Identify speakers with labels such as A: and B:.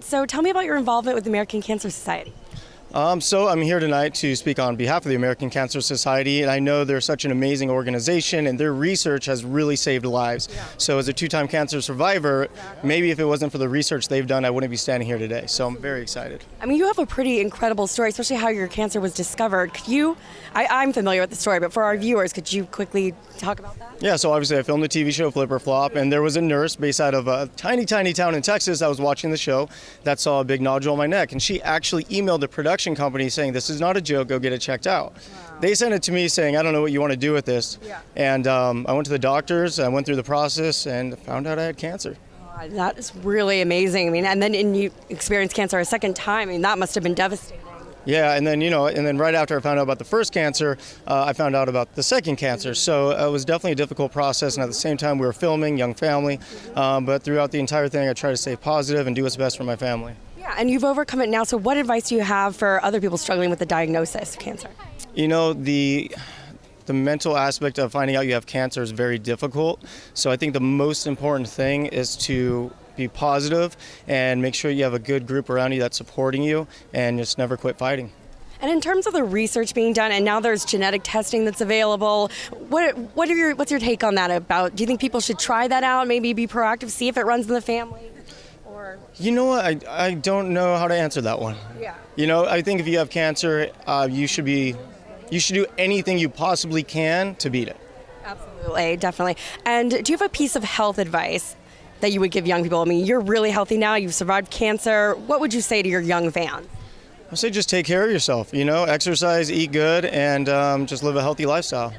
A: So tell me about your involvement with the American Cancer Society.
B: So I'm here tonight to speak on behalf of the American Cancer Society, and I know they're such an amazing organization, and their research has really saved lives. Yeah. So as a two-time cancer survivor, maybe if it wasn't for the research they've done, I wouldn't be standing here today. So I'm very excited.
A: I mean, you have a pretty incredible story, especially how your cancer was discovered. Could you, I'm familiar with the story, but for our viewers, could you quickly talk about that?
B: Yeah, so obviously I filmed the TV show Flip or Flop, and there was a nurse based out of a tiny, tiny town in Texas that was watching the show that saw a big nodule on my neck, and she actually emailed the production company saying, "This is not a joke, go get it checked out." Wow. They sent it to me saying, "I don't know what you want to do with this." Yeah. And I went to the doctors, I went through the process, and found out I had cancer.
A: That is really amazing. I mean, and then you experienced cancer a second time. I mean, that must have been devastating.
B: Yeah, and then right after I found out about the first cancer, I found out about the second cancer. So it was definitely a difficult process, and at the same time we were filming, young family, but throughout the entire thing I tried to stay positive and do what's best for my family.
A: Yeah, and you've overcome it now, so what advice do you have for other people struggling with the diagnosis of cancer?
B: You know, the mental aspect of finding out you have cancer is very difficult, so I think the most important thing is to be positive and make sure you have a good group around you that's supporting you, and just never quit fighting.
A: And in terms of the research being done, and now there's genetic testing that's available, what's your take on that about? Do you think people should try that out, maybe be proactive, see if it runs in the family? Or
B: you know what, I don't know how to answer that one.
A: Yeah.
B: You know, I think if you have cancer, you should do anything you possibly can to beat it.
A: Absolutely, definitely. And do you have a piece of health advice that you would give young people? I mean, you're really healthy now, you've survived cancer. What would you say to your young fans?
B: I say just take care of yourself, you know, exercise, eat good, and just live a healthy lifestyle.